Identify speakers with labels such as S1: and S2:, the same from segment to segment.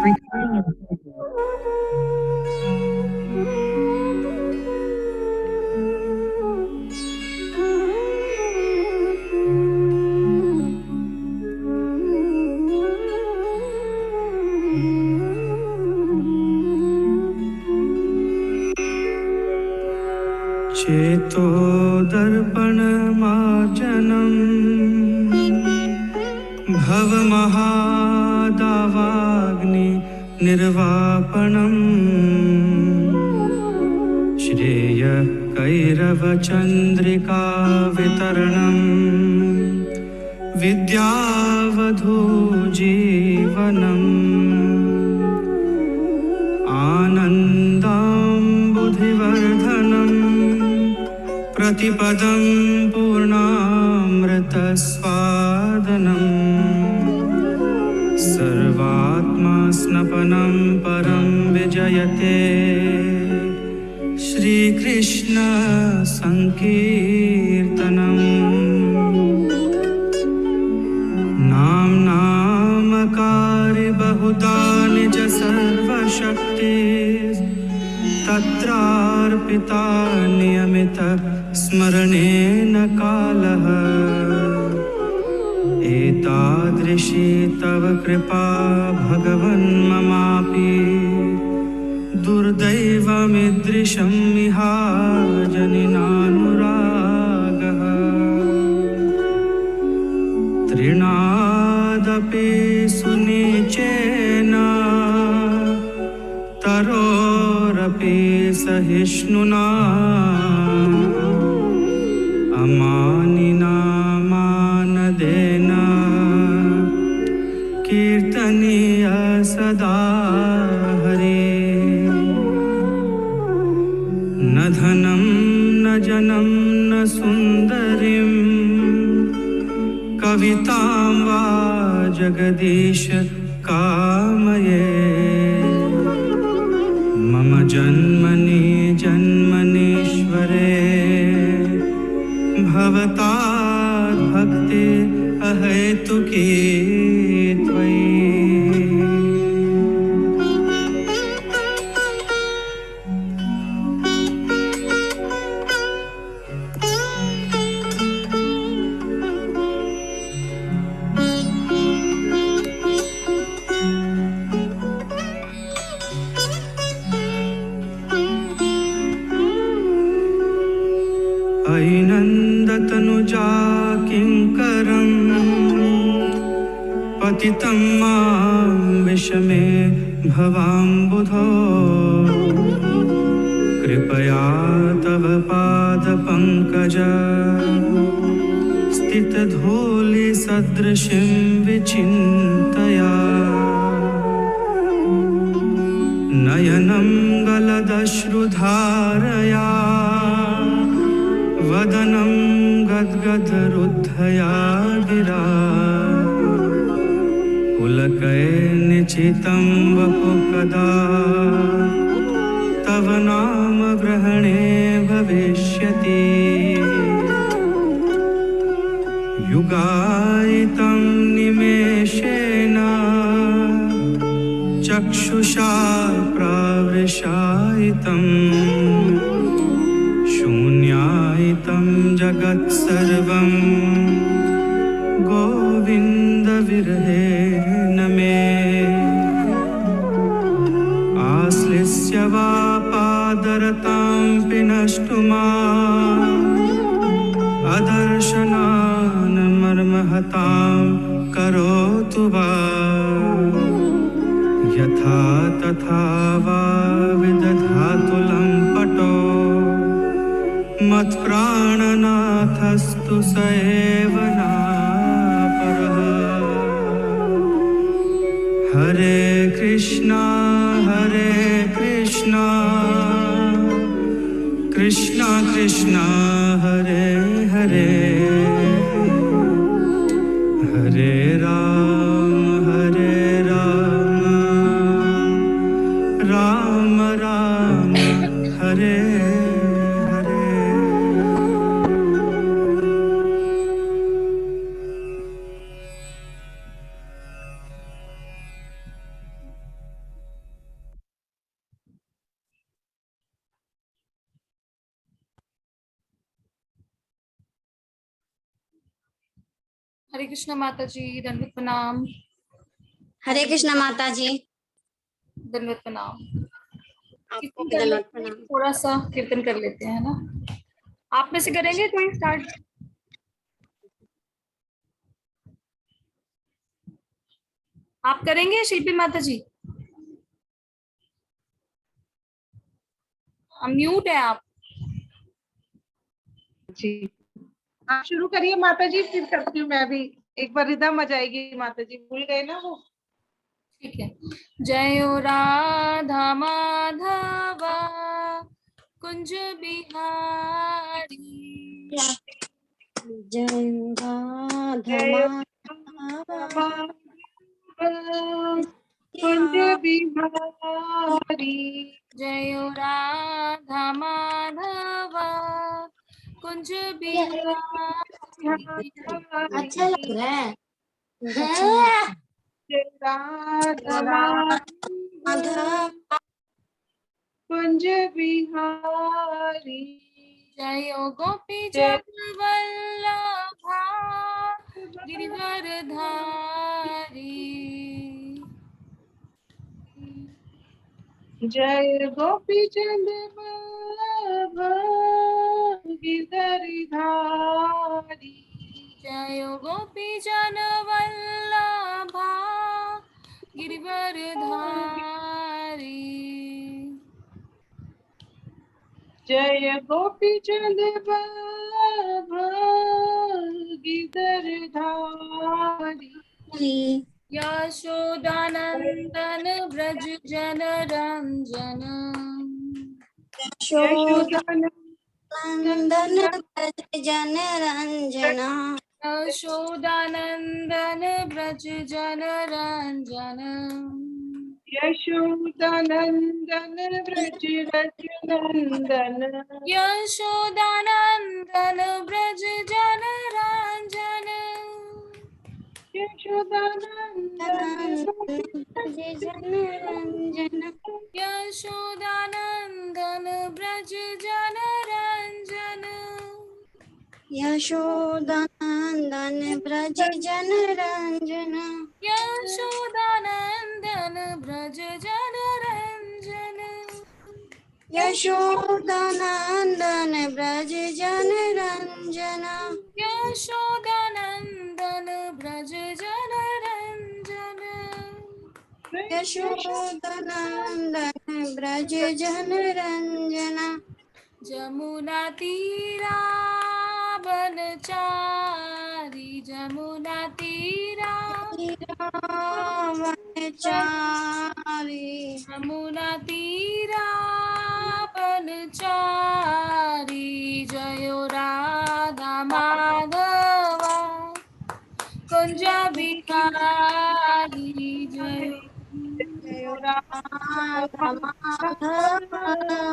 S1: Recording in progress.
S2: चेतो दर्पणमार्जनम् भवमहादावाग्नि निर्वापणम् श्रेय कैरवचन्द्रिका वितरणम् विद्यावधूजीवनम् आनन्दाम्बुधिवर्धनम् प्रतिपदं पूर्णामृतस्वादनम् सर्वात्मा स्नपनं परं विजयते श्रीकृष्ण संकीर्तनम् नामकारी बहुधा निज सर्वशक्ति तत्रार्पिता नियमित स्मरणेन कालः एतादृशी तव कृपा भगवन् ममापि दुर्दैवमीदृशं मिहाजनिनानुरागः तृणादपि सुनिचेन तरोरपि सहिष्णुना अमानिना मानदेन कीर्तनीय सदा हरे न धनं न जनं न सुन्दरीं कवितां वा जगदीश कामये मम जन्मनि जन्मनीश्वरे भवतात् भक्ति अहेतुकी त्वयि ऐनन्दतनुजा किङ्करं पतितं मां विषमे भवाम्बुधो कृपया तव पादपङ्कज स्थितधूलिसदृशीं विचिन्तया नयनं गलदश्रुधारया वदनं गद्गदरुद्धया गिरा पुलकैर्निचितं वपु कदा तव नाम ग्रहणे भविष्यति युगायितं निमेषेण चक्षुषा प्रावृषायितम् शून्यायितं जगत्सर्वं गोविन्दविरहेण मे आश्लिष्य वा पादरतां पिनष्टुमा अदर्शनान् मर्महतां करोतु वा यथा तथा वा विदधातु लम्पटो मत्प्राणनाथस्तु स एव नापरः हरे कृष्णा कृष्णा कृष्णा हरे हरे हरे राम राम राम हरे
S1: हरे कृष्ण माता जी, दंडवत प्रणाम।
S3: हरे कृष्ण माता जी।
S1: दंडवत प्रणाम।
S3: आपको
S1: कीर्तन
S3: भी
S1: कर
S3: दंडवत
S1: लेते हैं,
S3: प्रणाम।
S1: थोड़ा सा कीर्तन कर लेते हैं ना। आप में से करेंगे कोई स्टार्ट? आप करेंगे शिल्पी माता जी? म्यूट है आप।
S4: जी, आप शुरू करिए माता जी, फिर करती हूँ मैं भी। एक बार रिदम आ जाएगी माता जी, भूल गए ना वो।
S1: ठीक है। जय ओ राधा माधवा कुंज बिहारी,
S3: जय राधा
S4: जय
S3: माधवा
S4: कुंज बिहारी,
S1: जय ओ राधा माधवा कुंज बिहारी।
S3: अच्छा लग रहा है।
S4: जय राधा
S3: माधव
S4: कुंज बिहारी,
S1: जय ओ गोपी
S4: जय
S1: जन वल्लभा गिरिवर धारी।
S4: जय गोपी चंद वल्लभ गिरधारी,
S1: जय ओ गोपी जन वल्लभा गिरिवर धारी।
S4: जय गोपी चंद वल्लभ गिरधारी,
S1: यशोदानंदन व्रज जन रंजन,
S3: यशोदानंदन व्रज जन रंजन,
S1: यशोदानंदन व्रज जन रंजन,
S4: यशोदानंदन व्रज रघुनंदन,
S1: यशोदानंदन व्रज जन रंजन,
S4: यशोदानंदन
S3: व्रज जन रंजन,
S1: यशोदानंदन व्रज जन रंजन,
S3: यशोदानंदन व्रज जन रंजन,
S1: यशोदानंदन व्रज जन रंजन,
S3: यशोदानंदन व्रज जन रंजन,
S1: यशोदानंदन व्रज जन रंजन,
S3: यशोदानंदन व्रज जन रंजन,
S1: जमुना तीरा बनचारी, जमुना तीरा,
S3: वनचारी,
S1: यमुना तीरा बनचारी। जयो राधा माधवा कुंज बिहारी, जय
S3: राधा माधव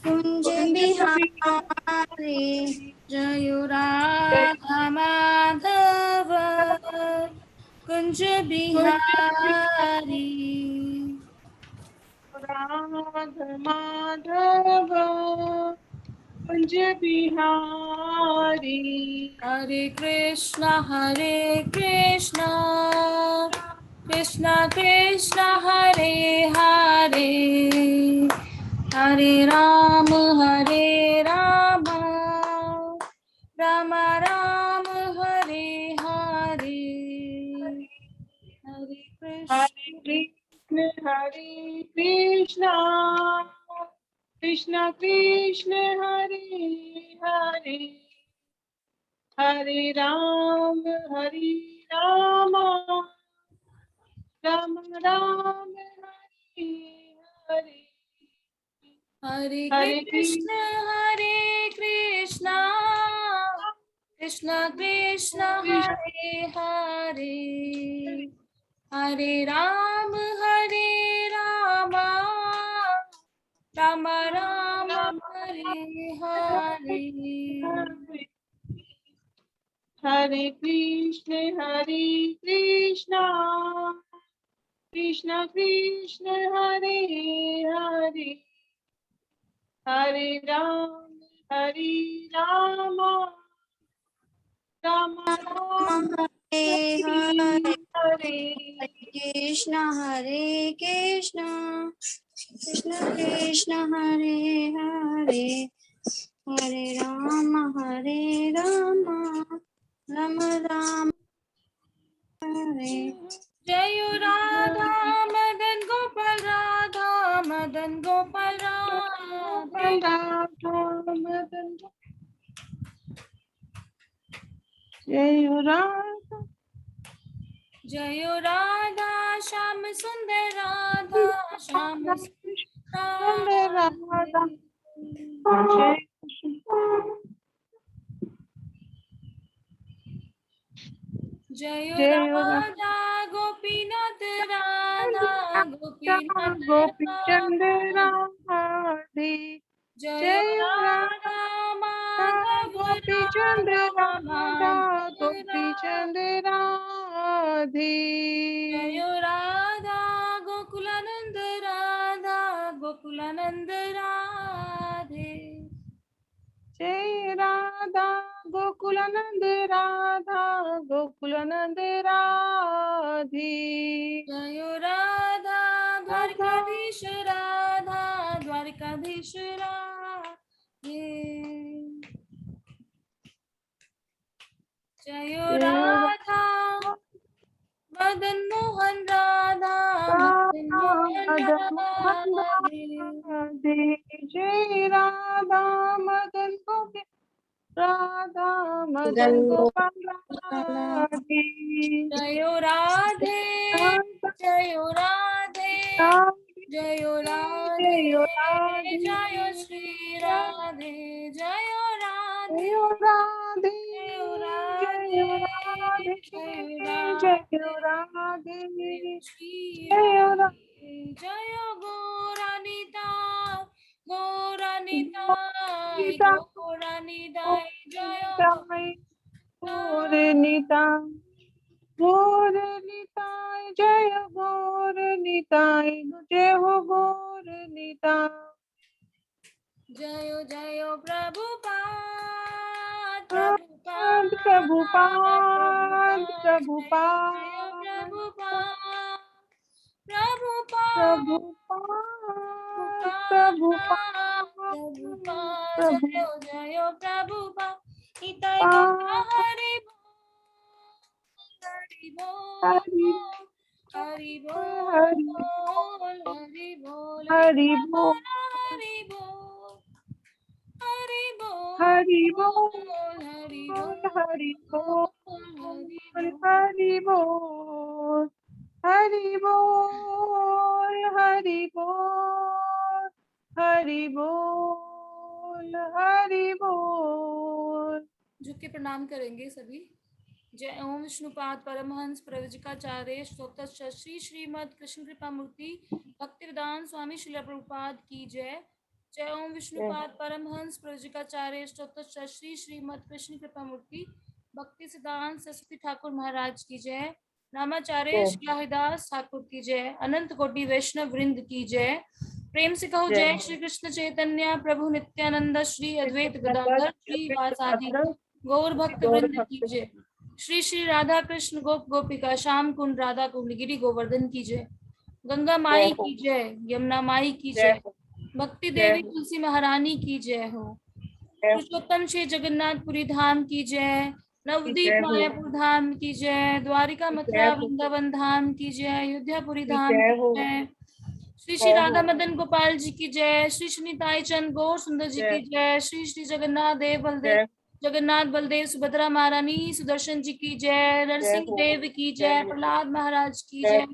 S3: कुंज बिहारी,
S1: जयो राधा माधव कुंज बिहारी।
S4: राधा माधव कुंज बिहारी,
S1: हरे कृष्णा कृष्णा कृष्णा हरे हरे, हरे राम राम राम हरे हरे, हरे
S4: कृष्ण कृष्ण कृष्ण हरे हरे, हरे राम राम राम हरे हरे,
S1: हरे
S4: हरे
S1: कृष्ण कृष्ण कृष्ण हरे हरे, हरे राम राम राम हरे हरे,
S4: हरे कृष्ण कृष्ण कृष्ण हरे हरे, हरे राम राम राम
S3: हरे
S4: हरे
S3: हरे कृष्ण कृष्ण कृष्ण हरे हरे हरे राम राम राम हरे
S1: जय राधा मदन गोपाल राधा मदन गोपाल राधे।
S4: जय राधा
S1: जय राधा श्याम सुंदर राधा श्याम सुंदर
S4: राधा
S1: राधे।
S4: जय
S1: जय
S4: जय
S1: राधा गोपीनाथ राधा गोपीनाथ
S4: गोपी चंद्र
S1: राधा।
S4: राधे
S1: जय
S4: जय
S1: राधा माधव
S4: गोपी चंद्र
S1: राधा
S4: राधा
S1: माधव
S4: गोपी
S1: राधा।
S4: चंद्र राधे
S1: जय राधा गोकुलानंद राधा गोकुलानंद राधे।
S4: जय राधा गोकुलानंद राधा गोकुलानंद राधे
S1: जय राधा द्वारकाधीश राधा द्वारकाधीश राधे। जय राधा मदन मोहन राधा मदन मोहन राधे।
S4: राधे जय राधा मदन गोपी राधा मदन गोपाल राधे
S1: जय राधे जय राधे जय राधे
S4: जय राधे
S1: जय श्री राधे जय राधे
S4: जय राधे
S1: जय
S4: जय
S1: राधे
S4: राधे
S1: जय
S4: जय
S1: राधे
S4: राधे
S1: श्री
S4: जय
S1: राधे। जय गौरानिता गौरानिताय गौरानिताय जय
S4: गौर निताय जय गौर निताय जय हो गौर निताय
S1: जय जय प्रभुपाद
S4: प्रभुपाद
S1: प्रभुपाद
S4: प्रभुपाद
S1: जय प्रभुपाद प्रभुपाद
S4: प्रभुपाद
S1: प्रभुपाद
S4: प्रभुपाद
S1: प्रभुपाद
S4: प्रभुपाद
S1: जय जय प्रभुपाद निताय गौर हरि बोल हरि बोल हरि बोल
S4: हरि
S1: हरि
S4: बोल
S1: बोल हरि बोल हरि बोल
S4: हरि बोल
S1: हरि
S4: हरि
S1: बोल हरि
S4: बोल
S1: बोल।
S4: हरि बोल हरि बोल हरि बोल हरि बोल हरि बोल
S1: झुक के प्रणाम करेंगे सभी। जय ओम विष्णुपाद परमहंस प्रवजिकाचार्य स्तोत्र श्री श्रीमद कृष्ण कृपा मूर्ति भक्तिवेदांत स्वामी श्रील प्रभुपाद की जय। जय ओम विष्णुपाद परमहंस प्रवजिकाचार्य स्तोत्र श्री श्रीमद कृष्ण कृपा मूर्ति भक्ति सिद्धांत सरस्वती ठाकुर महाराज की जय। रामाचार्य शिलाहिदास ठाकुर की जय। अनंत कोटि वैष्णव वृंद की जय। प्रेम से कहो जय श्री कृष्ण चैतन्य प्रभु नित्यानंद श्री अद्वैत गदाधर श्री वासादि गौर भक्त वृंद की जय। श्री श्री राधा कृष्ण गोप गोपिका श्याम कुंड राधा कुंड गिरी गोवर्धन की जय। गंगा माई की जय यमुना माई की जय भक्ति देवी तुलसी महारानी की जय हो। पुरुषोत्तम श्री जगन्नाथपुरी धाम की जय। नवदीप मायापुर धाम की जय। द्वारिका मथुरा वृंदावन धाम की जय। अयोध्यापुरी धाम की जय। श्री श्री राधा मदन गोपाल जी की जय। श्री श्री निताई चंद गौर सुंदर जी की जय। श्री श्री जगन्नाथ देव बलदेव जगन्नाथ बलदेव सुभद्रा महारानी सुदर्शन जी की जय। नरसिंह देव की जय। प्रहलाद महाराज की जय।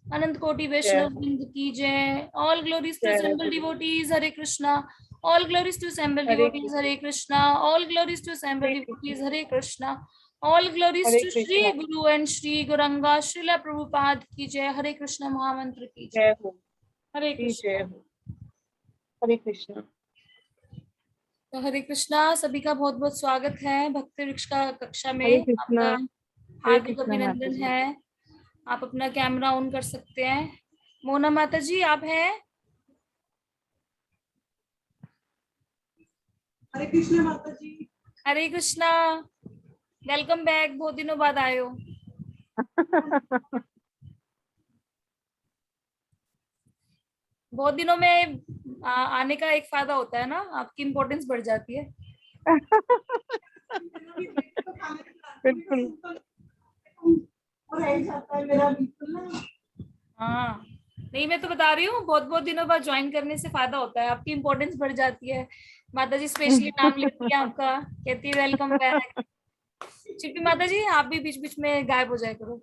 S1: अनंत कोटि वैष्णव वृंद की जय। All glories to assembled devotees Hare Krishna. All glories to assembled devotees Hare Krishna. All glories to assembled devotees Hare Krishna. All glories to Shri Guru and Shri Gauranga Srila Prabhupada की जय। हरे कृष्ण महामंत्र की जय। हरे कृष्ण
S4: हरे कृष्ण।
S1: तो हरे कृष्णा सभी का बहुत बहुत स्वागत है भक्ति वृक्ष का कक्षा में।
S4: हरे कृष्णा।
S1: आपका हार्दिक अभिनंदन है। आप अपना कैमरा ऑन कर सकते हैं। मोना माता जी आप हैं?
S5: हरे कृष्णा माता जी।
S1: हरे कृष्णा वेलकम बैक। बहुत दिनों बाद आए हो। बहुत दिनों में आने का एक फायदा होता है ना, आपकी इम्पोर्टेंस बढ़ जाती है।
S4: बिल्कुल।
S1: हाँ, नहीं मैं तो बता रही हूँ, बहुत बहुत दिनों बाद ज्वाइन करने से फायदा होता है, आपकी इम्पोर्टेंस बढ़ जाती है। माता जी स्पेशली नाम लेती है आपका, कहती है वेलकम बैक। चिपी माता जी आप भी बीच बीच में गायब हो जाया करो,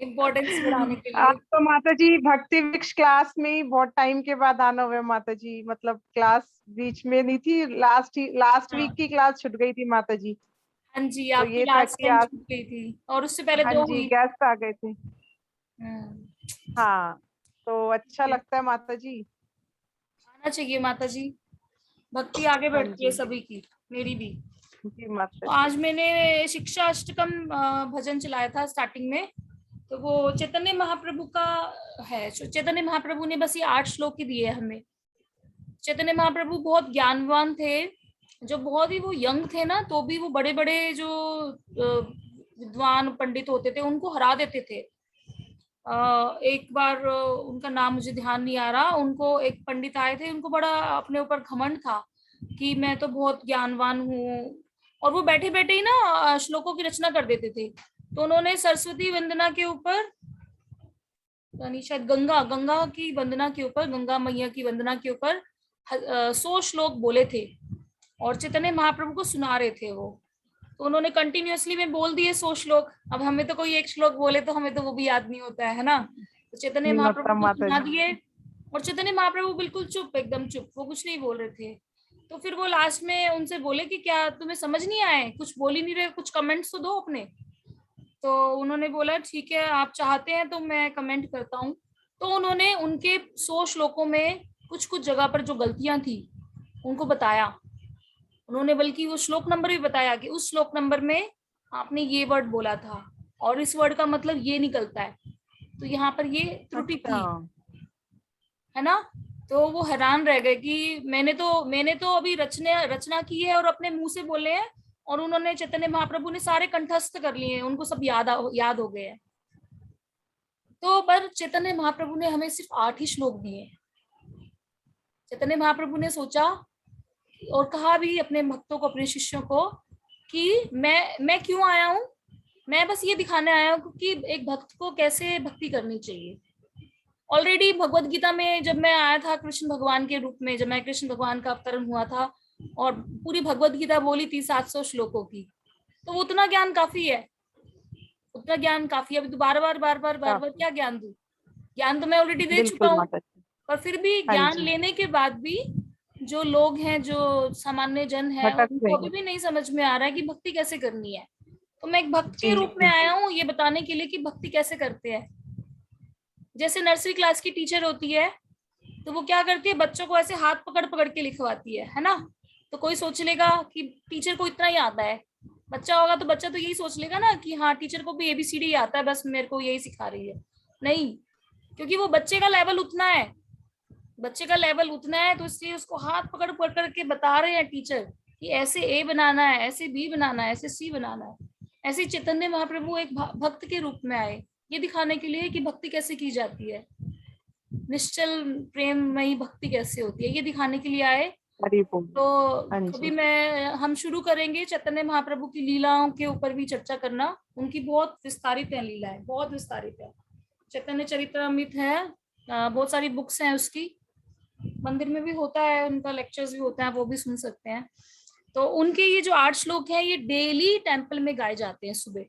S1: इम्पोर्टेंस बढ़ाने के लिए।
S4: आप तो माता जी भक्ति वृक्ष क्लास में ही बहुत टाइम के बाद आना हुआ है माता जी, मतलब क्लास बीच में नहीं थी, लास्ट
S1: हाँ
S4: वीक की क्लास छूट गई थी माता जी।
S1: हाँ जी,
S4: तो
S1: आपकी
S4: ये था
S1: लास्ट
S4: कि
S1: टाइम
S4: आज,
S1: छूट गई थी और उससे पहले
S4: हाँ
S1: दो
S4: जी,
S1: हुई।
S4: गेस्ट आ गए थे।
S1: हम्म,
S4: हाँ, तो अच्छा लगता है माता जी।
S1: आना चाहिए माता जी, भक्ति आगे
S4: हाँ
S1: बढ़ती है
S4: जी,
S1: सभी की, मेरी भी।
S4: जी माता
S1: तो
S4: जी।
S1: आज मैंने शिक्षा अष्टकम भजन चलाया था स्टार्टिंग में, तो वो चैतन्य महाप्रभु का है। चैतन्य महाप्रभु ने बस ये 8 श्लोक ही दिए हमें। चैतन्य महाप्रभु बहुत ज्ञानवान थे, जो बहुत ही वो यंग थे ना, तो भी वो बड़े बड़े जो विद्वान पंडित होते थे उनको हरा देते थे। एक बार उनका नाम मुझे ध्यान नहीं आ रहा, उनको एक पंडित आए थे, उनको बड़ा अपने ऊपर घमंड था कि मैं तो बहुत ज्ञानवान हूँ, और वो बैठे बैठे ही ना श्लोकों की रचना कर देते थे। तो उन्होंने सरस्वती वंदना के ऊपर, यानी शायद गंगा गंगा की वंदना के ऊपर, गंगा मैया की वंदना के ऊपर 100 श्लोक बोले थे, और चैतन्य महाप्रभु को सुना रहे थे वो। तो उन्होंने कंटिन्यूअसली में बोल दिए 100 श्लोक। अब हमें तो कोई एक श्लोक बोले तो हमें तो वो भी याद नहीं होता है ना। तो चैतन्य
S4: नहीं होता
S1: महाप्रभु को
S4: माता
S1: सुना
S4: जी।
S1: दिए, और चैतन्य महाप्रभु बिल्कुल चुप, एकदम चुप, वो कुछ नहीं बोल रहे थे। तो फिर वो लास्ट में उनसे बोले कि क्या तुम्हें समझ नहीं आए, कुछ बोल ही नहीं रहे, कुछ कमेंट्स तो दो अपने। तो उन्होंने बोला ठीक है, आप चाहते हैं तो मैं कमेंट करता हूँ। तो उन्होंने उनके 100 श्लोकों में कुछ कुछ जगह पर जो गलतियां थी उनको बताया। उन्होंने बल्कि वो श्लोक नंबर भी बताया कि उस श्लोक नंबर में आपने ये वर्ड बोला था और इस वर्ड का मतलब ये निकलता है, तो यहाँ पर ये त्रुटि
S4: अच्छा,
S1: थी, है ना। तो वो हैरान रह गए कि मैंने तो अभी रचना की है और अपने मुंह से बोले हैं, और उन्होंने, चैतन्य महाप्रभु ने सारे कंठस्थ कर लिए हैं, उनको सब याद हो गए हैं। तो पर चैतन्य महाप्रभु ने हमें सिर्फ 8 ही श्लोक दिए। चैतन्य महाप्रभु ने सोचा और कहा भी अपने भक्तों को, अपने शिष्यों को, कि मैं क्यों आया हूँ, मैं बस ये दिखाने आया हूँ कि एक भक्त को कैसे भक्ति करनी चाहिए। ऑलरेडी भगवत गीता में जब मैं आया था कृष्ण भगवान के रूप में, जब मैं कृष्ण भगवान का अवतरण हुआ था और पूरी भगवत गीता बोली थी 700 श्लोकों की, तो उतना ज्ञान काफी है, उतना ज्ञान काफी है। अभी तो बार बार क्या ज्ञान दूं, ज्ञान तो मैं ऑलरेडी दे चुका
S4: बिल्कुल
S1: हूँ।
S4: माता जी।
S1: पर फिर भी
S4: हाँ
S1: ज्ञान
S4: जी,
S1: लेने के बाद भी जो लोग हैं, जो सामान्य जन है,
S4: भटक
S1: उनको
S4: रही
S1: अभी
S4: है।
S1: भी नहीं समझ में आ रहा है कि भक्ति कैसे करनी है। तो मैं एक भक्त के
S4: जी
S1: रूप में आया हूँ ये बताने के लिए कि भक्ति कैसे करते हैं। जैसे नर्सरी क्लास की टीचर होती है, तो वो क्या करती है, बच्चों को ऐसे हाथ पकड़ पकड़ के लिखवाती है ना। तो कोई सोच लेगा कि टीचर को इतना ही आता है, बच्चा होगा तो बच्चा तो यही सोच लेगा ना कि हाँ टीचर को भी ABCD आता है, बस मेरे को यही सिखा रही है। नहीं, क्योंकि वो बच्चे का लेवल उतना है, बच्चे का लेवल उतना है, तो इसलिए उसको हाथ पकड़ पकड़ के बता रहे हैं टीचर कि ऐसे A बनाना है, ऐसे B बनाना है, ऐसे C बनाना है। ऐसे चैतन्य महाप्रभु एक भक्त के रूप में आए, ये दिखाने के लिए कि भक्ति कैसे की जाती है, निश्चल प्रेममयी भक्ति कैसे होती है, ये दिखाने के लिए आए।
S4: हरि बोल।
S1: तो
S4: हाँ
S1: कभी
S4: जी,
S1: हम शुरू करेंगे चैतन्य महाप्रभु की लीलाओं के ऊपर भी चर्चा करना। उनकी बहुत विस्तारित है लीलाएं, बहुत विस्तारित है। चैतन्य चरितमृत है, बहुत सारी बुक्स हैं उसकी, मंदिर में भी होता है, उनका लेक्चर्स भी होता है, वो भी सुन सकते हैं। तो उनके ये जो 8 श्लोक हैं, ये डेली टेम्पल में गाए जाते हैं। सुबह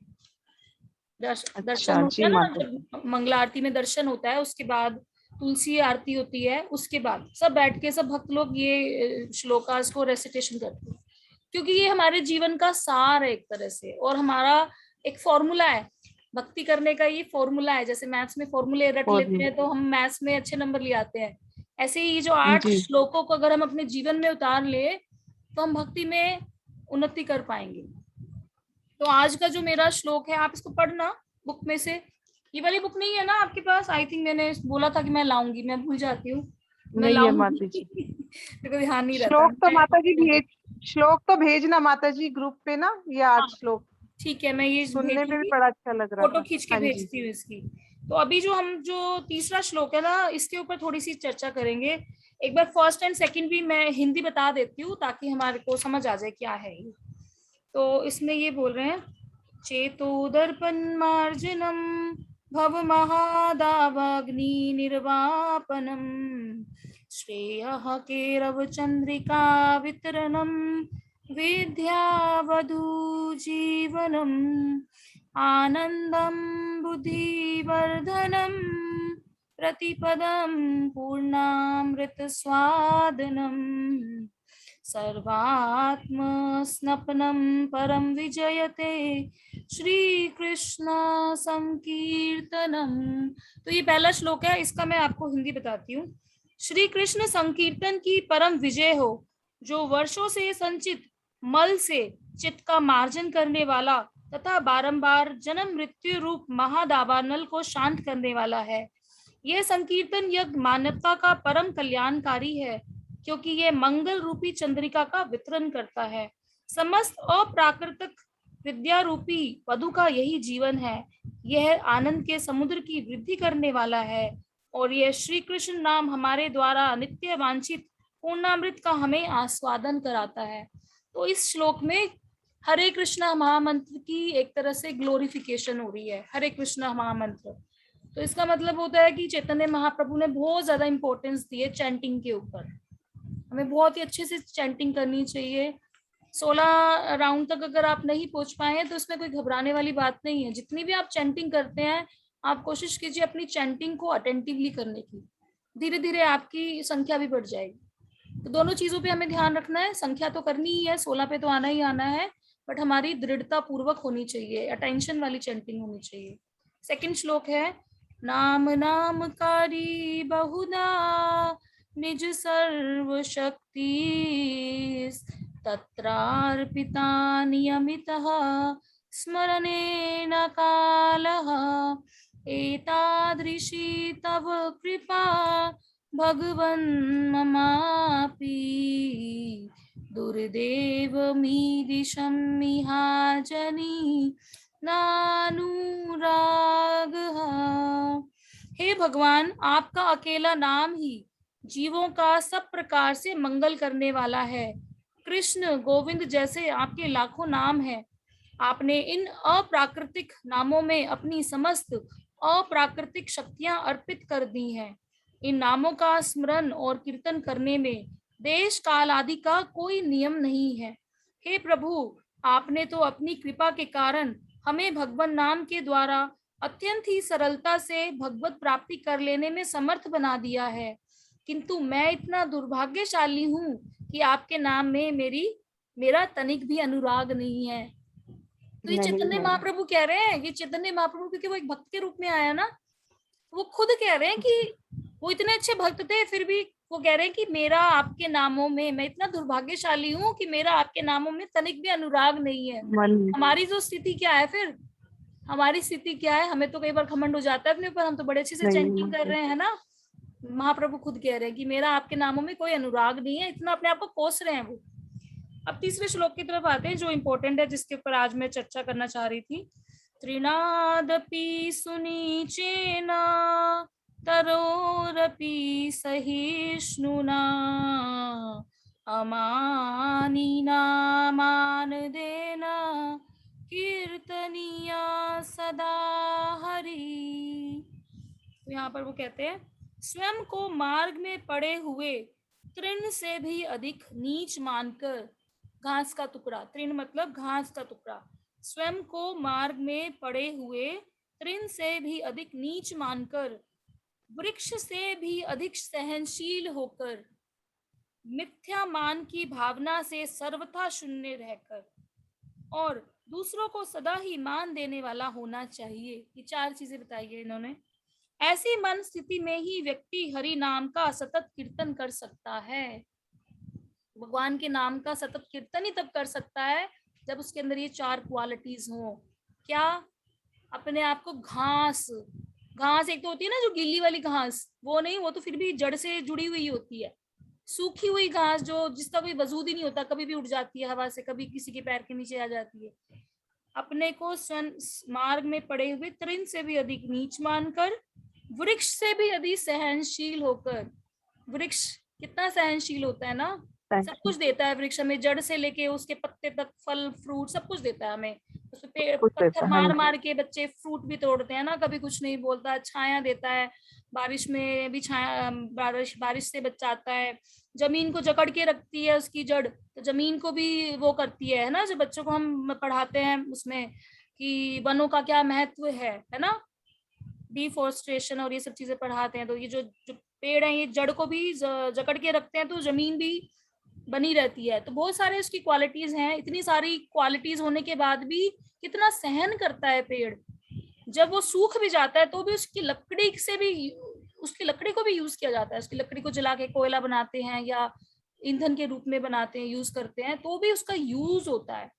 S1: दर्शन
S4: अच्छा
S1: होता
S4: जी
S1: है ना,
S4: माता जी।
S1: जब मंगला आरती में दर्शन होता है, उसके बाद तुलसी आरती होती है, उसके बाद सब बैठ के सब भक्त लोग ये श्लोकास को रेसिटेशन करते हैं, क्योंकि ये हमारे जीवन का सार है एक तरह से, और हमारा एक फॉर्मूला है भक्ति करने का। ये फॉर्मूला है, जैसे मैथ्स में फॉर्मूले रट
S4: और
S1: लेते हैं तो हम मैथ्स में अच्छे नंबर ले आते हैं, ऐसे ही जो 8
S4: जी,
S1: श्लोकों को अगर हम अपने जीवन में उतार ले तो हम भक्ति में उन्नति कर पाएंगे। तो आज का जो मेरा श्लोक है, आप इसको पढ़ना बुक में से। ये वाली बुक नहीं है ना आपके पास? आई थिंक मैंने बोला था कि मैं लाऊंगी, मैं भूल जाती हूँ, मैं
S4: नहीं है
S1: लाऊंगी।
S4: माता जी।
S1: मेरे को ध्यान नहीं रहता।
S4: श्लोक तो माता जी श्लोक तो भेजना माता जी ग्रुप पे ना, ये 8
S1: हाँ
S4: श्लोक
S1: ठीक है, मैं ये
S4: सुनने में भी
S1: भेजूंगी,
S4: बड़ा अच्छा लग रहा
S1: फोटो
S4: था।
S1: खींच के
S4: हाँ जी।
S1: भेजती हूँ इसकी। तो अभी जो तीसरा श्लोक है ना, इसके ऊपर थोड़ी सी चर्चा करेंगे। एक बार फर्स्ट एंड सेकंड भी मैं हिंदी बता देती हूँ ताकि हमारे को समझ आ जाए क्या है ये। तो इसमें ये बोल रहे हैं, चेतोदर्पण मार्जनम भव महादावाग्नि निर्वापनम श्रेयः केरव चंद्रिका वितरणम विद्यावधू जीवनम आनंदम बुद्धिवर्धनम प्रतिपदम पूर्णामृत स्वादनम सर्वात्म स्नपनम परम विजयते श्री कृष्ण संकीर्तनम। तो ये पहला श्लोक है, इसका मैं आपको हिंदी बताती हूँ। श्री कृष्ण संकीर्तन की परम विजय हो, जो वर्षों से संचित मल से चित्त का मार्जन करने वाला तथा बारंबार जन्म मृत्यु रूप महादावानल को शांत करने वाला है। यह संकीर्तन यज्ञ मानवता का परम कल्याणकारी है, क्योंकि यह मंगल रूपी चंद्रिका का वितरण करता है। समस्त अप्राकृतिक विद्या रूपी वधु का यही जीवन है। यह आनंद के समुद्र की वृद्धि करने वाला है, और यह श्री कृष्ण नाम हमारे द्वारा नित्य वांछित पूर्णामृत का हमें आस्वादन कराता है। तो इस श्लोक में हरे कृष्णा महामंत्र की एक तरह से ग्लोरिफिकेशन हो रही है, हरे कृष्णा महामंत्र। तो इसका मतलब होता है कि चैतन्य महाप्रभु ने बहुत ज्यादा इंपॉर्टेंस दी है चैंटिंग के ऊपर। हमें बहुत ही अच्छे से चैंटिंग करनी चाहिए। 16 राउंड तक अगर आप नहीं पहुंच पाए हैं तो इसमें कोई घबराने वाली बात नहीं है। जितनी भी आप चैंटिंग करते हैं, आप कोशिश कीजिए अपनी चैंटिंग को अटेंटिवली करने की। धीरे धीरे आपकी संख्या भी बढ़ जाएगी। तो दोनों चीजों पे हमें ध्यान रखना है। संख्या तो करनी ही है, 16 पे तो आना ही आना है, बट हमारी दृढ़ता पूर्वक होनी चाहिए, अटेंशन वाली चैंटिंग होनी चाहिए। सेकंड श्लोक है, नाम नामकारी बहुधा निज सर्व शक्ति तत्रार्पिता नियमितः स्मरणेन कालः एतादृशी तव कृपा भगवन् ममापि दुर्दैवमीदिशं मिहाजनी नानुरागः। हे भगवान, आपका अकेला नाम ही जीवों का सब प्रकार से मंगल करने वाला है। कृष्ण, गोविंद जैसे आपके लाखों नाम हैं। आपने इन अप्राकृतिक नामों में अपनी समस्त अप्राकृतिक शक्तियां अर्पित कर दी हैं। इन नामों का स्मरण और कीर्तन करने में देश काल आदि का कोई नियम नहीं है। हे प्रभु, आपने तो अपनी कृपा के कारण हमें भगवान नाम के द्वारा अत्यंत ही सरलता से भगवत प्राप्ति कर लेने में समर्थ बना दिया है, किंतु मैं इतना दुर्भाग्यशाली हूँ कि आपके नाम में मेरा तनिक भी अनुराग नहीं है। तो ये चैतन्य महाप्रभु कह रहे हैं, ये चैतन्य महाप्रभु क्योंकि वो एक भक्त के रूप में आया ना, वो खुद कह रहे हैं कि वो इतने अच्छे भक्त थे, फिर भी वो कह रहे हैं कि मेरा आपके नामों में, मैं इतना दुर्भाग्यशाली हूँ कि मेरा आपके नामों में तनिक भी अनुराग नहीं है। हमारी जो स्थिति क्या है, फिर हमारी स्थिति क्या है? हमें तो कई बार घमंड हो जाता है अपने ऊपर, हम तो बड़े अच्छे से चैंटिंग कर रहे हैं ना। महाप्रभु खुद कह रहे हैं कि मेरा आपके नामों में कोई अनुराग नहीं है, इतना अपने आप को कोस रहे हैं वो। अब तीसरे श्लोक की तरफ आते हैं जो इम्पोर्टेंट है, जिसके ऊपर आज मैं चर्चा करना चाह रही थी। त्रिनादपि सुनीचेन तरोरपि सहिष्णुना अमानिना मानदेन कीर्तनीया सदा हरि। तो यहाँ पर वो कहते हैं, स्वयं को मार्ग में पड़े हुए तृण से भी अधिक नीच मानकर, घास का टुकड़ा, तृण मतलब घास का टुकड़ा, स्वयं को मार्ग में पड़े हुए तृण से भी अधिक नीच मानकर, वृक्ष से भी अधिक सहनशील होकर, मिथ्या मान की भावना से सर्वथा शून्य रहकर, और दूसरों को सदा ही मान देने वाला होना चाहिए। ये 4 चीजें बताई है इन्होंने। ऐसी मन स्थिति में ही व्यक्ति हरि नाम का सतत कीर्तन कर सकता है। भगवान के नाम का सतत कीर्तन ही तब कर सकता है जब उसके अंदर ये 4 क्वालिटीज हो। क्या? अपने आप को घास एक तो होती है ना जो गीली वाली घास, वो नहीं, वो तो फिर भी जड़ से जुड़ी हुई होती है, सूखी हुई घास जो जिसका कोई वजूद ही नहीं होता, कभी भी उड़ जाती है हवा से, कभी किसी के पैर के नीचे आ जाती है। अपने को मार्ग में पड़े हुए तृण से भी अधिक नीच मानकर, वृक्ष से भी अधिक सहनशील होकर। वृक्ष कितना सहनशील होता है ना, सब कुछ देता है वृक्ष हमें, जड़ से लेके उसके पत्ते तक, फल फ्रूट सब कुछ देता है हमें। उसमें पेड़ पत्थर मार मार के बच्चे फ्रूट भी तोड़ते हैं ना, कभी कुछ नहीं बोलता, छाया देता है, बारिश में भी छाया, बारिश से बचाता है, जमीन को जकड़ के रखती है उसकी जड़, तो जमीन को भी वो करती है ना। जो बच्चों को हम पढ़ाते हैं उसमें कि वनों का क्या महत्व है ना, डिफॉरेस्टेशन और ये सब चीजें पढ़ाते हैं। तो ये जो पेड़ हैं ये जड़ को भी जकड़ के रखते हैं, तो जमीन भी बनी रहती है। तो बहुत सारे उसकी क्वालिटीज हैं। इतनी सारी क्वालिटीज होने के बाद भी कितना सहन करता है पेड़। जब वो सूख भी जाता है तो भी उसकी लकड़ी से भी, उसकी लकड़ी को भी यूज किया जाता है, उसकी लकड़ी को जला के कोयला बनाते हैं या ईंधन के रूप में बनाते हैं, यूज करते हैं, तो भी उसका यूज होता है।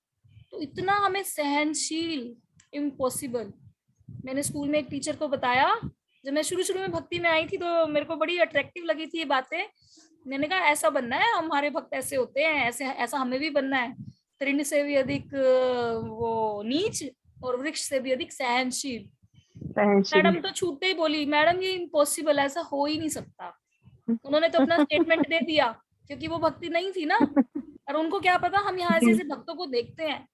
S1: तो इतना हमें सहनशील, इम्पॉसिबल। मैंने स्कूल में एक टीचर को बताया, जब मैं शुरू में भक्ति में आई थी तो मेरे को बड़ी अट्रैक्टिव लगी थी ये बातें। मैंने कहा ऐसा बनना है, हमारे भक्त ऐसे होते हैं, ऐसा हमें भी बनना है, तृण से भी अधिक वो नीच और वृक्ष से भी अधिक सहनशील। मैडम तो छूटते ही बोली, मैडम ये इम्पॉसिबल, ऐसा हो ही नहीं सकता। उन्होंने तो अपना स्टेटमेंट दे दिया, क्योंकि वो भक्ति नहीं थी ना। और उनको क्या पता, हम यहाँ ऐसे भक्तों को देखते हैं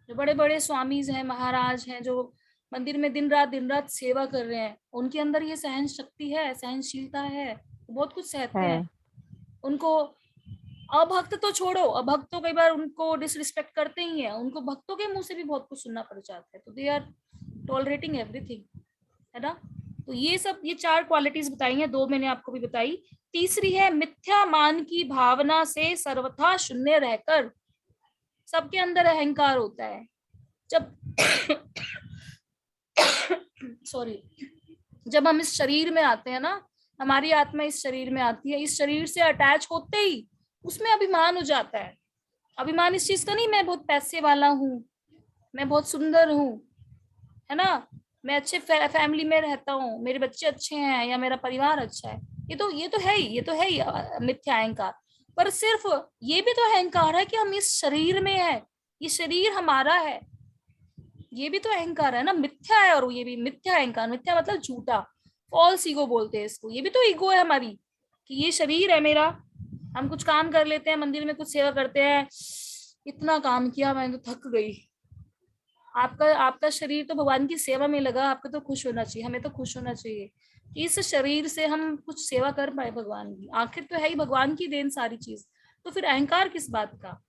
S1: जो बड़े बड़े स्वामीज हैं, महाराज हैं, जो मंदिर में दिन रात सेवा कर रहे हैं, उनके अंदर ये सहन शक्ति है, सहनशीलता है, बहुत कुछ सहते हैं। उनको अभक्त तो छोड़ो, अभक्त तो कई बार उनको डिसरिस्पेक्ट करते ही हैं, उनको भक्तों के मुंह से भी बहुत कुछ सुनना पड़ जाता है। तो दे आर टॉलरेटिंग एवरीथिंग, है ना। तो ये सब, ये 4 क्वालिटीज बताई हैं, 2 मैंने आपको भी बताई। तीसरी है मिथ्या मान की भावना से सर्वथा शून्य रहकर। सबके अंदर अहंकार होता है। जब सॉरी, जब हम इस शरीर में आते हैं ना, हमारी आत्मा इस शरीर में आती है, इस शरीर से अटैच होते ही उसमें अभिमान हो जाता है। अभिमान इस चीज का नहीं, मैं बहुत पैसे वाला हूँ, मैं बहुत सुंदर हूँ, है ना, मैं अच्छे फैमिली में रहता हूँ, मेरे बच्चे अच्छे हैं, या मेरा परिवार अच्छा है। ये तो है ही, ये तो है ही मिथ्या अहंकार। पर सिर्फ ये भी तो अहंकार है कि हम इस शरीर में है, ये शरीर हमारा है, ये भी तो अहंकार है ना, मिथ्या है। और ये भी मिथ्या अहंकार, मिथ्या मतलब झूठा, फॉल्स ईगो बोलते हैं इसको। ये भी तो ईगो है हमारी कि ये शरीर है मेरा। हम कुछ काम कर लेते हैं, मंदिर में कुछ सेवा करते हैं, इतना काम किया, मैं तो थक गई। आपका शरीर तो भगवान की सेवा में लगा, आपको तो खुश होना चाहिए, हमें तो खुश होना चाहिए कि इस शरीर से हम कुछ सेवा कर पाए भगवान की। आखिर तो है ही भगवान की देन सारी चीज, तो फिर अहंकार किस बात का।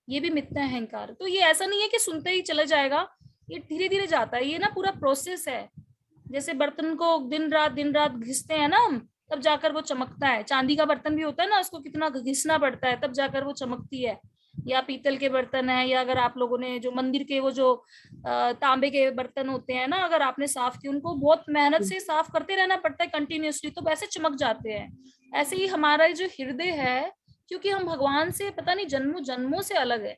S1: ये भी मिथ्या अहंकार। तो ये ऐसा नहीं है कि सुनते ही चला जाएगा, ये धीरे धीरे जाता है, ये ना पूरा प्रोसेस है। जैसे बर्तन को दिन रात घिसते हैं ना हम, तब जाकर वो चमकता है। चांदी का बर्तन भी होता है ना, उसको कितना घिसना पड़ता है, तब जाकर वो चमकती है। या पीतल के बर्तन है, या अगर आप लोगों ने जो मंदिर के वो जो तांबे के बर्तन होते हैं ना, अगर आपने साफ किए, उनको बहुत मेहनत से साफ करते रहना पड़ता है कंटिन्यूअसली, तो वैसे चमक जाते हैं। ऐसे ही हमारा जो हृदय है, क्योंकि हम भगवान से पता नहीं जन्मों जन्मों से अलग है।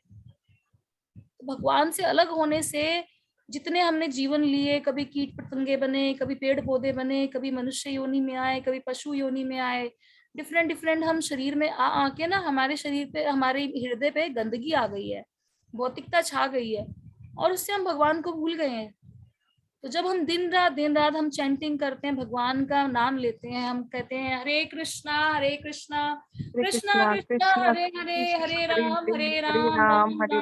S1: भगवान से अलग होने से जितने हमने जीवन लिए, कभी कीट पतंगे बने, कभी पेड़ पौधे बने, कभी मनुष्य योनि में आए, कभी पशु योनि में आए, डिफरेंट हम शरीर में आके ना, हमारे शरीर पे, हमारे हृदय पे गंदगी आ गई है, भौतिकता छा गई है, और उससे हम भगवान को भूल गए हैं। तो जब हम दिन रात हम चैंटिंग करते हैं, भगवान का नाम लेते हैं, हम कहते हैं हरे कृष्णा कृष्णा कृष्णा हरे हरे, हरे राम राम हरे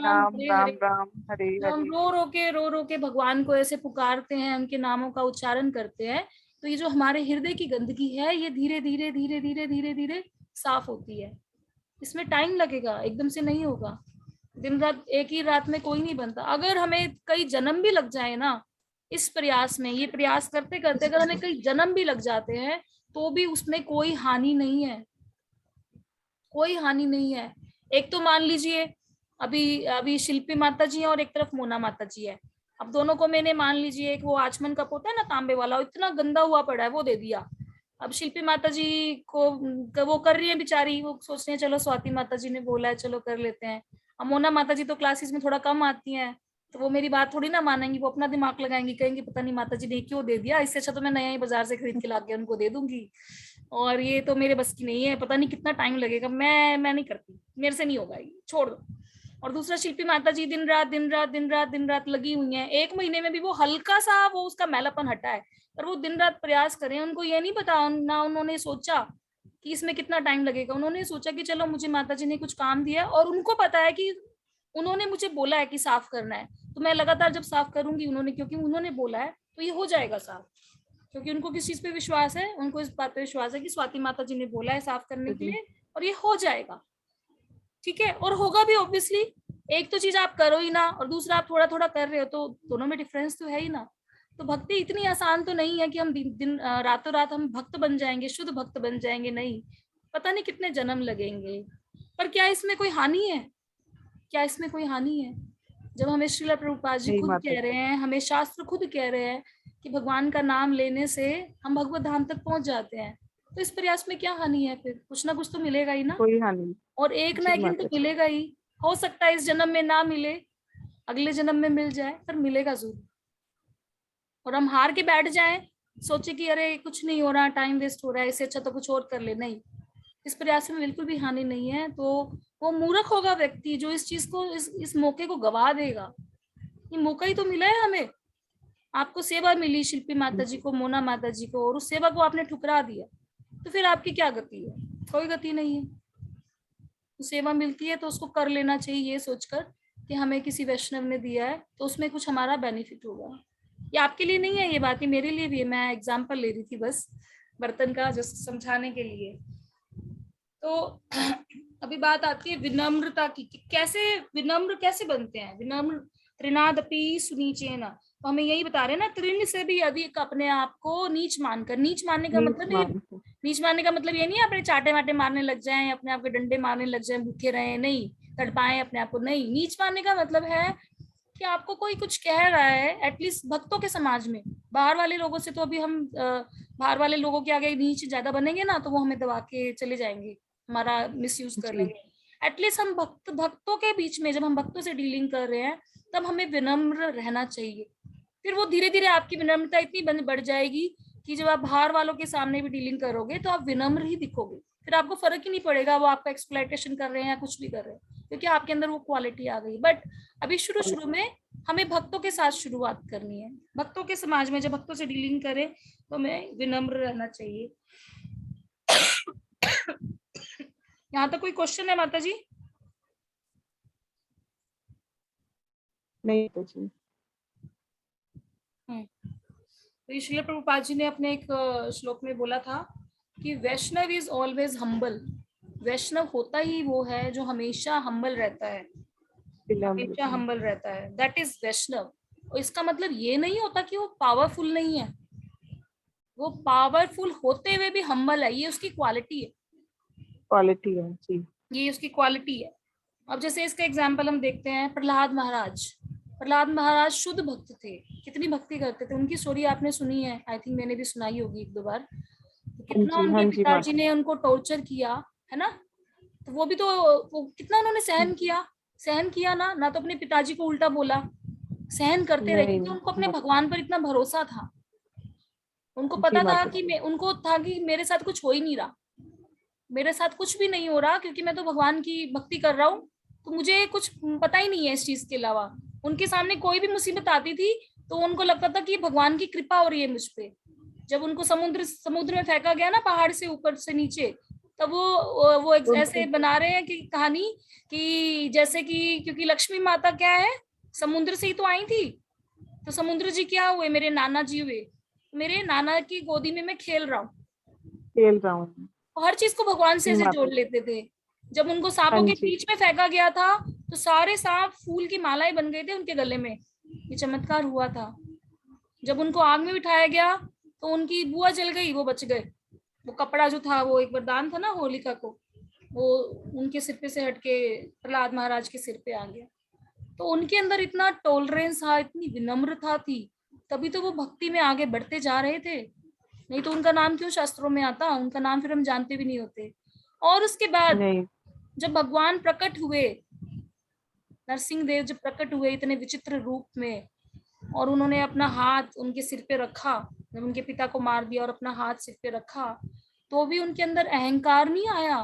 S1: हरे। हम रो के भगवान को ऐसे पुकारते हैं, उनके नामों का उच्चारण करते हैं, तो ये जो हमारे हृदय की गंदगी है, ये धीरे धीरे साफ होती है। इसमें टाइम लगेगा, एकदम से नहीं होगा। दिन रात एक ही रात में कोई नहीं बनता। अगर हमें कई जन्म भी लग जाए ना इस प्रयास में, ये प्रयास करते करते अगर हमें कई जन्म भी लग जाते हैं, तो भी उसमें कोई हानि नहीं है, कोई हानि नहीं है। एक तो मान लीजिए अभी शिल्पी माता जी है और एक तरफ मोना माता जी है। अब दोनों को मैंने, मान लीजिए, एक वो आचमन कप होता है ना तांबे वाला, इतना गंदा हुआ पड़ा है, वो दे दिया। अब शिल्पी माता जी को वो कर रही है बेचारी, वो सोच रही है चलो स्वाति माता जी ने बोला है चलो कर लेते हैं। अब मोना माता जी तो क्लासेस में थोड़ा कम आती हैं, तो वो मेरी बात थोड़ी ना मानेंगी, वो अपना दिमाग लगाएंगी, कहेंगी पता नहीं माता जी ने क्यों दे दिया, इससे अच्छा तो मैं नया ही बाजार से खरीद के ला के उनको दे दूंगी। और ये तो मेरे बस की नहीं है, पता नहीं कितना टाइम लगेगा, मैं नहीं करती, मेरे से नहीं होगा, ये छोड़ दो। और दूसरा, शिल्पी माता जी दिन रात दिन रात दिन रात दिन रात लगी हुई हैं, 1 महीने में भी वो हल्का सा वो उसका मैलापन हटा है, पर वो दिन रात प्रयास करें। उनको ये नहीं पता, ना उन्होंने सोचा कि इसमें कितना टाइम लगेगा, उन्होंने सोचा कि चलो मुझे माता जी ने कुछ काम दिया है और उनको पता है कि उन्होंने मुझे बोला है कि साफ करना है, तो मैं लगातार जब साफ करूंगी उन्होंने, क्योंकि उन्होंने बोला है, तो ये हो जाएगा साफ, क्योंकि उनको किस चीज पे विश्वास है, उनको इस बात पे विश्वास है कि स्वाति माता जी ने बोला है साफ करने के लिए, और ये हो जाएगा, ठीक है, और होगा भी ऑब्वियसली। एक तो चीज आप करो ही ना, और दूसरा आप थोड़ा थोड़ा कर रहे हो, तो दोनों में डिफरेंस तो है ही ना। तो भक्ति इतनी आसान तो नहीं है कि हम दिन रातों रात हम भक्त बन जाएंगे, शुद्ध भक्त बन जाएंगे, नहीं, पता नहीं कितने जन्म लगेंगे। पर क्या इसमें कोई हानि है? क्या इसमें कोई हानि है? जब हमें श्रील प्रभुपाद जी खुद कह रहे हैं, हमें शास्त्र खुद कह रहे हैं कि भगवान का नाम लेने से हम भगवत धाम तक पहुंच जाते हैं, तो इस प्रयास में क्या हानि है? फिर कुछ ना कुछ तो मिलेगा ही ना,
S5: कोई हानि,
S1: और एक ना एक दिन तो मिलेगा ही। हो सकता है इस जन्म में ना मिले, अगले जन्म में मिल जाए, पर मिलेगा जरूर। और हम हार के बैठ जाएं, सोचे कि अरे कुछ नहीं हो रहा, टाइम वेस्ट हो रहा है, इससे अच्छा तो कुछ और कर ले, नहीं, इस प्रयास में बिल्कुल भी हानि नहीं है। तो वो मूर्ख होगा व्यक्ति जो इस चीज को, इस मौके को गवा देगा। ये मौका ही तो मिला है हमें, आपको सेवा मिली शिल्पी माता जी को, मोना माता जी को, और उस सेवा को आपने ठुकरा दिया, तो फिर आपकी क्या गति है? कोई गति नहीं है। तो सेवा मिलती है तो उसको कर लेना चाहिए, ये सोचकर कि हमें किसी वैष्णव ने दिया है तो उसमें कुछ हमारा बेनिफिट होगा। ये आपके लिए नहीं है, ये बात ही मेरे लिए भी है, मैं एग्जाम्पल ले रही थी बस बर्तन का, जस्ट समझाने के लिए। तो अभी बात आती है विनम्रता की, कि कैसे विनम्र कैसे बनते हैं। विनम्र त्रिनादपि सुनीचेन, तो हमें यही बता रहे हैं ना, तृण से भी अधिक अपने आप को नीच मानकर। नीच मानने का मतलब नीच मानने का मतलब ये नहीं है अपने चाटे वाटे मारने लग जाएं, अपने आप के डंडे मारने लग जाएं, भूखे रहे, नहीं, तड़पाएं अपने आप को, नहीं। नीच मानने का मतलब है कि आपको कोई कुछ कह रहा है, एटलीस्ट भक्तों के समाज में। बाहर वाले लोगों से तो अभी हम बाहर वाले लोगों के आगे नीच ज्यादा बनेंगे ना, तो वो हमें दबा के चले जाएंगे, हमारा मिसयूज कर लेंगे। एटलीस्ट हम भक्तों के बीच में, जब हम भक्तों से डीलिंग कर रहे हैं, तब हमें विनम्र रहना चाहिए। फिर वो धीरे धीरे आपकी विनम्रता इतनी बढ़ जाएगी कि जब आप बाहर वालों के सामने भी डीलिंग करोगे तो आप विनम्र ही दिखोगे, फिर आपको फर्क ही नहीं पड़ेगा वो आपका एक्सप्लॉयटेशन कर रहे हैं या कुछ भी कर रहे हैं, क्योंकि आपके अंदर वो क्वालिटी आ गई। बट अभी शुरू में हमें भक्तों के साथ शुरुआत करनी है, भक्तों के समाज में जब भक्तों से डीलिंग करें तो हमें विनम्र रहना चाहिए। यहाँ तक कोई क्वेश्चन है माता जी?
S5: नहीं तो जी।
S1: तो श्रील प्रभुपाद जी ने अपने एक श्लोक में बोला था कि वैष्णव इज ऑलवेज हम्बल। वैष्णव होता ही वो है जो हमेशा हम्बल रहता है, हमेशा हम्बल रहता है, दैट इज वैष्णव। और इसका मतलब ये नहीं होता कि वो पावरफुल नहीं है, वो पावरफुल होते हुए भी हम्बल है, ये उसकी क्वालिटी है,
S5: क्वालिटी है जी,
S1: ये उसकी क्वालिटी है। अब जैसे इसका एग्जाम्पल हम देखते हैं, प्रहलाद महाराज। प्रहलाद महाराज शुद्ध भक्त थे, कितनी भक्ति करते थे, उनकी स्टोरी आपने सुनी है, आई थिंक मैंने भी सुनाई होगी 1-2 बार। कितना उनके पिताजी ने उनको टॉर्चर किया है ना, तो वो भी तो वो कितना उन्होंने सहन किया ना तो अपने पिताजी को उल्टा बोला, सहन करते रहे, तो उनको अपने भगवान पर इतना भरोसा था, उनको पता था कि उनको था कि मेरे साथ कुछ हो ही नहीं रहा, मेरे साथ कुछ भी नहीं हो रहा, क्योंकि मैं तो भगवान की भक्ति कर रहा हूँ, तो मुझे कुछ पता ही नहीं है इस चीज के अलावा। उनके सामने कोई भी मुसीबत आती थी तो उनको लगता था कि भगवान की कृपा हो रही है मुझ पे। जब उनको समुद्र में फेंका गया ना, पहाड़ से ऊपर से नीचे, तब वो ऐसे बना रहे हैं कि कहानी कि जैसे कि, क्योंकि लक्ष्मी माता क्या है, समुद्र से ही तो आई थी, तो समुद्र जी क्या हुए, मेरे नाना जी हुए, मेरे नाना की गोदी में मैं खेल रहा हूँ। हर चीज को भगवान से ऐसे जोड़ लेते थे। जब उनको सांपों के बीच में फेंका गया था तो सारे सांप फूल की मालाएं बन गए थे उनके गले में, ये चमत्कार हुआ था। जब उनको आग में बिठाया गया तो उनकी बुआ जल गई, वो बच गए। वो कपड़ा जो था वो एक वरदान था ना होलिका को, वो उनके सिर पे से हटके प्रहलाद महाराज के सिर पे आ गया। तो उनके अंदर इतना टॉलरेंस था, इतनी विनम्रता थी, तभी तो वो भक्ति में आगे बढ़ते जा रहे थे, नहीं तो उनका नाम क्यों शास्त्रों में आता, उनका नाम फिर हम जानते भी नहीं होते। और उसके बाद जब भगवान प्रकट हुए, नरसिंह देव जब प्रकट हुए इतने विचित्र रूप में, और उन्होंने अपना हाथ उनके सिर पे रखा, जब उनके पिता को मार दिया और अपना हाथ सिर पे रखा, तो भी उनके अंदर अहंकार नहीं आया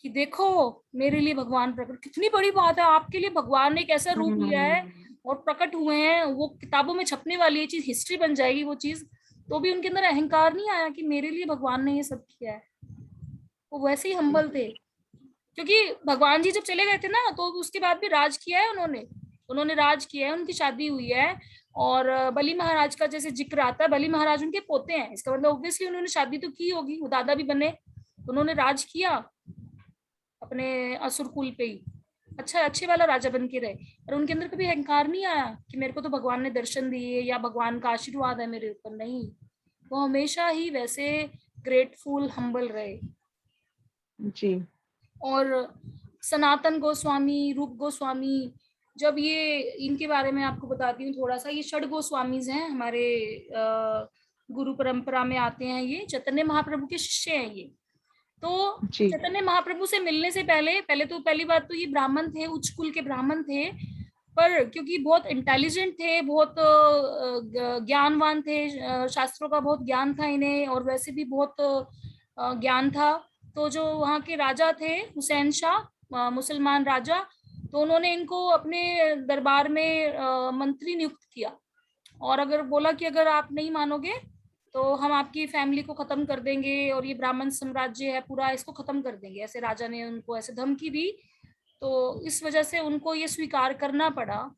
S1: कि देखो मेरे लिए भगवान प्रकट। कितनी बड़ी बात है, आपके लिए भगवान ने एक ऐसा रूप लिया है और प्रकट हुए हैं, वो किताबों में छपने वाली है चीज, हिस्ट्री बन जाएगी वो चीज। तो भी उनके अंदर अहंकार नहीं आया कि मेरे लिए भगवान ने ये सब किया है। वो वैसे ही हम्बल थे, क्योंकि भगवान जी जब चले गए थे ना, तो उसके बाद भी राज किया है उन्होंने राज किया है, उनकी शादी हुई है। और बलि महाराज का जैसे जिक्र आता है, बलि महाराज उनके पोते हैं, इसका मतलब ऑब्वियसली उन्होंने शादी तो की होगी, वो दादा भी बने, उन्होंने राज किया अपने असुर कुल पे ही, अच्छा अच्छे वाला राजा बन के रहे। और उनके अंदर कभी अहंकार नहीं आया कि मेरे को तो भगवान ने दर्शन दिए या भगवान का आशीर्वाद है मेरे ऊपर, नहीं। वो हमेशा ही वैसे ग्रेटफुल हम्बल रहे।
S5: जी।
S1: और सनातन गोस्वामी, रूप गोस्वामी, जब ये इनके बारे में आपको बताती हूँ थोड़ा सा, ये षड गोस्वामीज हैं हमारे गुरु परंपरा में आते हैं, ये चैतन्य महाप्रभु के शिष्य हैं ये। तो
S5: जी।
S1: चैतन्य महाप्रभु से मिलने से पहली बात तो ये ब्राह्मण थे, उच्च कुल के ब्राह्मण थे, पर क्योंकि बहुत इंटेलिजेंट थे, बहुत ज्ञानवान थे, शास्त्रों का बहुत ज्ञान था इन्हें, और वैसे भी बहुत ज्ञान था। तो जो वहाँ के राजा थे हुसैन शाह, मुसलमान राजा, तो उन्होंने इनको अपने दरबार में मंत्री नियुक्त किया, और अगर बोला कि अगर आप नहीं मानोगे तो हम आपकी फैमिली को खत्म कर देंगे, और ये ब्राह्मण साम्राज्य है पूरा, इसको खत्म कर देंगे, ऐसे राजा ने उनको ऐसे धमकी दी। तो इस वजह से उनको ये स्वीकार करना पड़ा,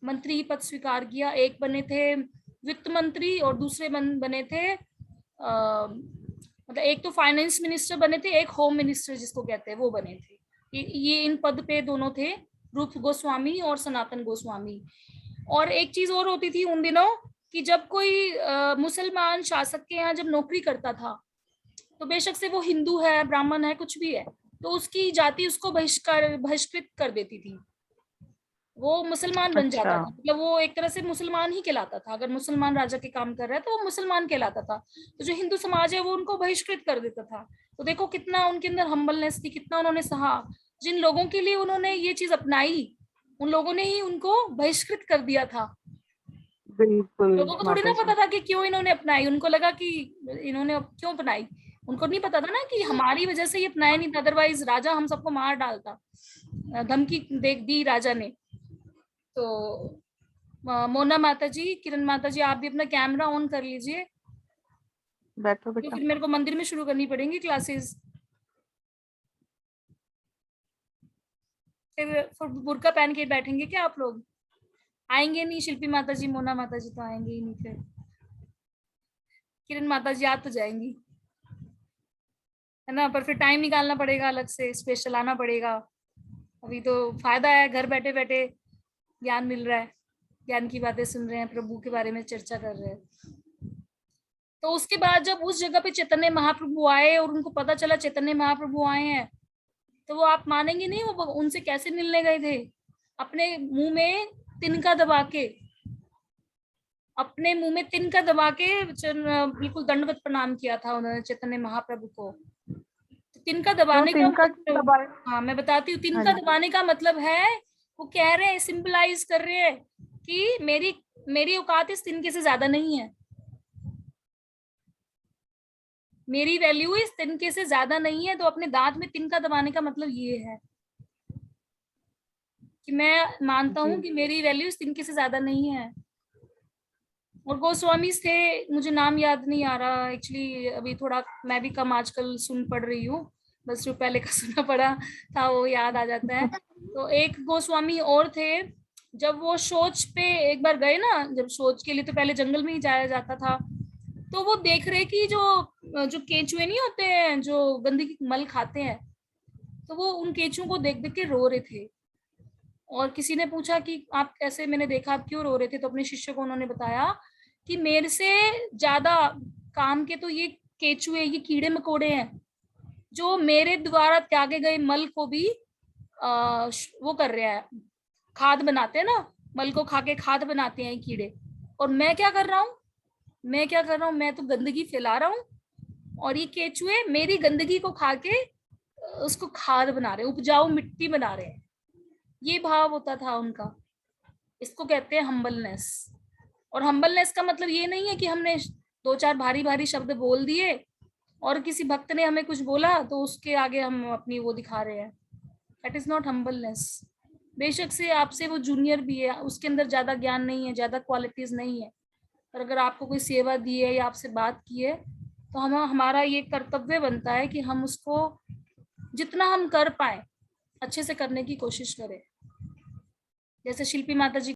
S1: मंत्री पद स्वीकार किया। एक बने थे वित्त मंत्री और दूसरे बने थे मतलब एक तो फाइनेंस मिनिस्टर बने थे, एक होम मिनिस्टर जिसको कहते हैं वो बने थे। ये इन पद पे दोनों थे, रूप गोस्वामी और सनातन गोस्वामी। और एक चीज और होती थी उन दिनों कि जब कोई मुसलमान शासक के यहाँ जब नौकरी करता था, तो बेशक से वो हिंदू है, ब्राह्मण है, कुछ भी है, तो उसकी जाति उसको बहिष्कृत कर देती थी, वो मुसलमान बन जाता था, मतलब वो एक तरह से मुसलमान ही कहलाता था। अगर मुसलमान राजा के काम कर रहा है तो वो मुसलमान कहलाता था। तो जो हिंदू समाज है वो उनको बहिष्कृत कर देता था। तो देखो कितना उनके अंदर हम्बलनेस थी, कितना उन्होंने सहा। जिन लोगों के लिए उन्होंने ये चीज अपनाई, उन लोगों ने ही उनको बहिष्कृत कर दिया था।
S5: बिल्कुल।
S1: लोगों को थोड़ी ना पता था कि क्यों इन्होंने अपनाई, उनको लगा कि इन्होंने क्यों अपनाई, उनको नहीं पता था ना कि हमारी वजह से ये अपनाया नहीं था, अदरवाइज राजा हम सबको मार डालता, धमकी देख दी राजा ने। तो मोना माता जी, किरण माता जी, आप भी अपना कैमरा ऑन कर लीजिए,
S5: बैठो
S1: तो
S5: बेटा।
S1: फिर मेरे को मंदिर में शुरू करनी पड़ेंगी क्लासेस। फिर बुर्का पहन के बैठेंगे क्या आप लोग? आएंगे नहीं शिल्पी माता जी, मोना माता जी तो आएंगे ही नहीं, फिर किरण माता जी आ तो जाएंगी, है ना, पर फिर टाइम निकालना पड़ेगा, अलग से स्पेशल आना पड़ेगा। अभी तो फायदा है, घर बैठे बैठे ज्ञान मिल रहा है, ज्ञान की बातें सुन रहे हैं, प्रभु के बारे में चर्चा कर रहे हैं। तो उसके बाद जब उस जगह पे चैतन्य महाप्रभु आए और उनको पता चला चैतन्य महाप्रभु आए हैं, तो वो आप मानेंगे नहीं, वो उनसे कैसे मिलने गए थे, अपने मुंह में तिनका दबा के, अपने मुंह में तिनका दबा के बिल्कुल दंडवत प्रणाम किया था उन्होंने चैतन्य महाप्रभु को। तो तिनका दबाने का हाँ मैं बताती हूँ, तिनका दबाने का मतलब है वो कह रहे हैं, सिंबलाइज कर रहे हैं कि मेरी औकात इस तिनके से ज्यादा नहीं है, मेरी वैल्यू इस तिनके से ज्यादा नहीं है। तो अपने दांत में तिनका दबाने का मतलब ये है कि मैं मानता हूँ कि मेरी वैल्यू इस तिनके से ज्यादा नहीं है। और गोस्वामी थे, मुझे नाम याद नहीं आ रहा एक्चुअली, अभी थोड़ा मैं भी कम आजकल सुन पढ़ रही हूँ, बस जो पहले का सुना पड़ा था वो याद आ जाता है। तो एक गोस्वामी और थे, जब वो शौच पे एक बार गए ना, जब शौच के लिए तो पहले जंगल में ही जाया जाता था, तो वो देख रहे कि जो केंचुए नहीं होते हैं जो गंदगी मल खाते हैं, तो वो उन केंचुओं को देख देख के रो रहे थे। और किसी ने पूछा कि आप कैसे, मैंने देखा आप क्यों रो रहे थे, तो अपने शिष्य को उन्होंने बताया कि मेरे से ज्यादा काम के तो ये केंचुए, ये कीड़े मकोड़े हैं जो मेरे द्वारा त्यागे गए मल को भी वो कर रहे हैं, खाद बनाते हैं ना, मल को खा के खाद बनाते हैं कीड़े। और मैं क्या कर रहा हूँ, मैं तो गंदगी फैला रहा हूँ, और ये केंचुए मेरी गंदगी को खा के उसको खाद बना रहे हैं, उपजाऊ मिट्टी बना रहे हैं। ये भाव होता था उनका, इसको कहते हैं हम्बलनेस। और हम्बलनेस का मतलब ये नहीं है कि हमने 2-4 भारी भारी शब्द बोल दिए और किसी भक्त ने हमें कुछ बोला तो उसके आगे हम अपनी वो दिखा रहे हैं, दैट इज नॉट हम्बलनेस। बेशक से आपसे वो जूनियर भी है, उसके अंदर ज्यादा ज्ञान नहीं है, ज्यादा क्वालिटीज नहीं है, पर अगर आपको कोई सेवा दी है या आपसे बात की है तो हमारा ये कर्तव्य बनता है कि हम उसको जितना हम कर पाए अच्छे से करने की कोशिश करें। जैसे शिल्पी माता जी